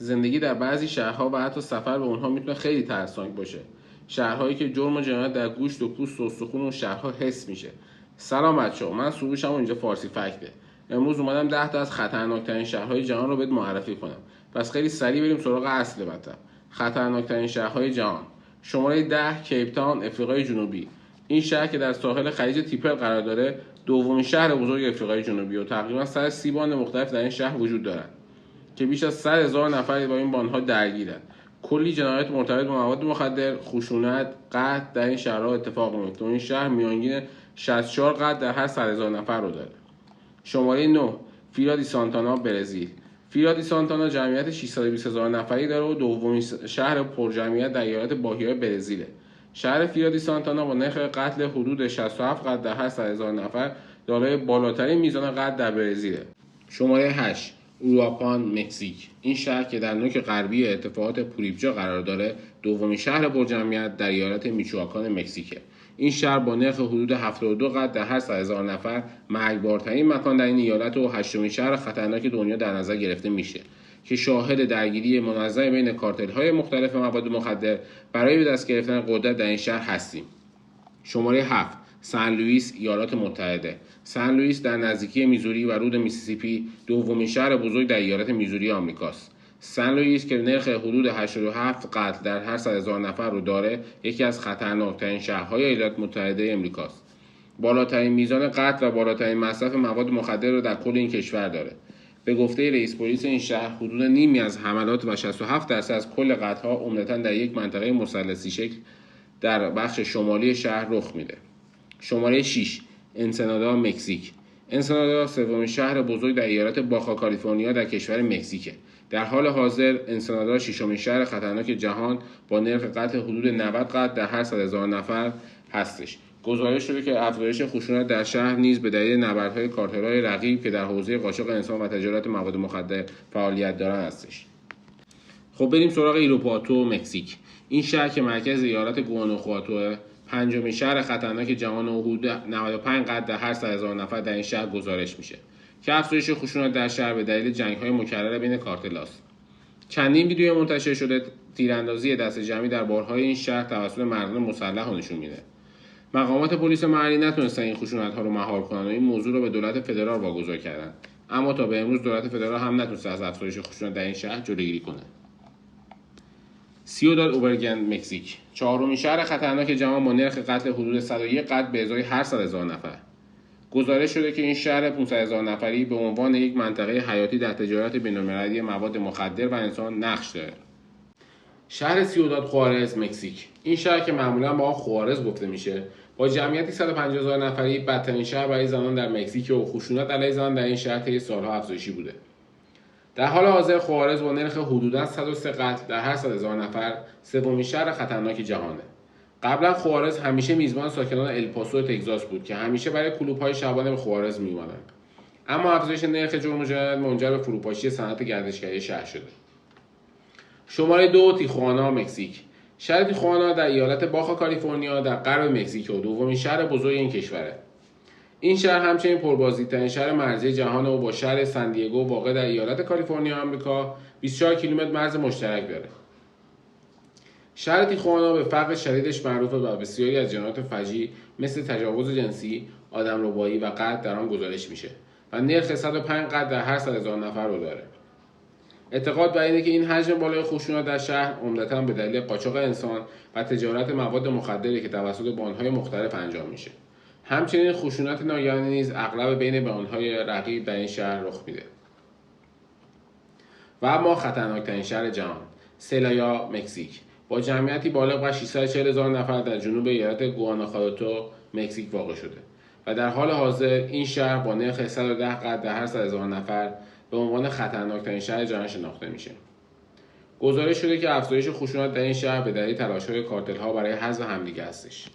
زندگی در بعضی شهرها و حتی سفر به اونها میتونه خیلی ترسناک باشه. شهرهایی که جرم و جنایت در گوشت و پوست و استخون اون شهرها حس میشه. سلام بچه‌ها، من سروشم و اینجا فارسی فکته. امروز اومدم 10 تا از خطرناکترین شهرهای جهان رو بهت معرفی کنم. پس خیلی سریع بریم سراغ اصل مطلب. خطرناکترین شهرهای جهان. شماره 10 کیپ تاون، افریقای جنوبی. این شهر که در ساحل خلیج تیپل قرار داره، دومین شهر بزرگ افریقای جنوبی و تقریبا 130 باند مختلف در این شهر وجود دارند که بیش از 100,000 نفر با این باندها درگیرند. کلی جنایت مرتبط با مواد مخدر، خشونت، قتل در این شهرها اتفاق میفته. این شهر میانگین 64 قتل در هر 100,000 نفر رو داره. شماره 9 فیرا دی سانتانا، برزیل. فیرا دی سانتانا جمعیت 620,000 نفری داره و دومین شهر پرجمعیت در ایالت باهیا برزیل. شهر فیرا دی سانتانا با نرخ قتل حدود 67 قتل در هر 100,000 نفر دارای بالاترین میزان قتل در برزیله. شماره 8 اوروپان، مکزیک. این شهر که در نوک غربی ارتفاعات پوریبجا قرار داره، دومین شهر پرجمعیت در ایالت میچواکان، مکزیکه. این شهر با نرخ حدود 72 قتل در هر 100,000 نفر مرگبارترین مکان در این ایالت و هشتمین شهر خطرناک دنیا در نظر گرفته میشه که شاهد درگیری منظم بین کارتل‌های مختلف مواد مخدر برای به دست گرفتن قدرت در این شهر هستیم. شماره 7 سن لوئیس، ایالات متحده. سن لوئیس در نزدیکی میزوری و رود میسیسیپی دومین شهر بزرگ در ایالت میزوری آمریکاست. سن لوئیس که نرخ حدود 87 قتل در هر 100,000 نفر رو داره، یکی از خطرناکترین شهرهای ایالات متحده آمریکاست. بالاترین میزان قتل و بالاترین مصرف مواد مخدر رو در کل این کشور داره. به گفته رئیس پلیس این شهر، حدود نیمی از حملات و 67% از کل قتل‌ها عمدتاً در یک منطقه مثلثی شکل در بخش شمالی شهر رخ میده. شماره 6 انسنادا، مکزیک. انسنادا سومین شهر بزرگ در ایالت باخا کالیفرنیا در کشور مکزیک. در حال حاضر انسنادا ششمین شهر خطرناک جهان با نرخ قتل حدود 90 قتل در هر 100,000 نفر هستش. گزارش شده که افزایش خشونت در شهر نیز به دلیل نبردهای کارتل‌های رقیب که در حوزه قاچاق انسان و تجارت مواد مخدر فعالیت دارند هستش. خب بریم سراغ ایروپواتو، مکزیک. این شهر که مرکز ایالت گواناخواتو، پنجمین شهر خطرناک جهان و حدود 95 قتل در هر 100,000 نفر در این شهر گزارش میشه که افزایش خشونت در شهر به دلیل جنگ‌های مکرر بین کارتل‌هاست. چندین ویدیو منتشر شده تیراندازی دست جمعی در بارهای این شهر توسط مردان مسلح نشون میده. مقامات پلیس محلی نتونستن این خشونت‌ها رو مهار کنن و این موضوع رو به دولت فدرال واگذار کردن. اما تا به امروز دولت فدرال هم نتونسته از افزایش خشونت در این شهر جلوگیری کنه. سیوداد اوبرگن، مکزیک. چهارمین شهر خطرناک جهان با نرخ قتل حدود 101 قتل به ازای هر 100,000 نفر. گزارش شده که این شهر 500,000 نفری به عنوان یک منطقه حیاتی در تجارت بین‌المللی مواد مخدر و انسان نقش داره. شهر سیوداد خوارز، مکزیک. این شهر که معمولا با خوارز گفته میشه، با جمعیتی 150,000 نفری بدترین شهر برای زنان در مکزیک و خشونت علیه زنان در این شهر طی سالها افزایشی بوده. در حال حاضر خوارز با نرخ حدوداً 103 قتل در هر 100,000 نفر سومین شهر خطرناک جهانه. قبلا خوارز همیشه میزبان ساکنان الپاسو تگزاس بود که همیشه برای کلوب‌های شبانه به خوارز می‌اومدند. اما افزایش نرخ جرم و جنایت منجر به فروپاشی صنعت گردشگری شهر شده. شماره 2 تیخوانا، مکزیک. شهر تیخوانا در ایالت باخا کالیفرنیا در غرب مکزیک و دومین شهر بزرگ این کشوره. این شهر همچنین پربازدیدترین شهر مرزی جهان و با شهر سن دیگو واقع در ایالت کالیفرنیا آمریکا 24 کیلومتر مرز مشترک داره. شهر تیخوانا به فقر شدیدش معروفه و بسیاری از جنایات فجیع مثل تجاوز جنسی، آدمربایی و قتل در آن گزارش میشه و نرخ 105 قتل در هر 100,000 نفر رو داره. اعتقاد بر اینه که این حجم بالای خشونت در شهر عمدتاً به دلیل قاچاق انسان و تجارت مواد مخدری که توسط باندهای مختلف انجام میشه. همچنین خشونت ناگهانی نیز اغلب بین باندهای رقیب در این شهر رخ میده. و اما خطرناکترین شهر جهان، سلایا، مکزیک. با جمعیتی بالغ بر 640,000 نفر در جنوب ایالت گواناخواتو، مکزیک واقع شده و در حال حاضر این شهر با نرخ 110 قتل در هر 100,000 نفر به عنوان خطرناکترین شهر جهان شناخته میشه. گزارش شده که افزایش خشونت در این شهر به دلیل تلاش‌های کارتل‌ها برای حذف همدیگه هستش.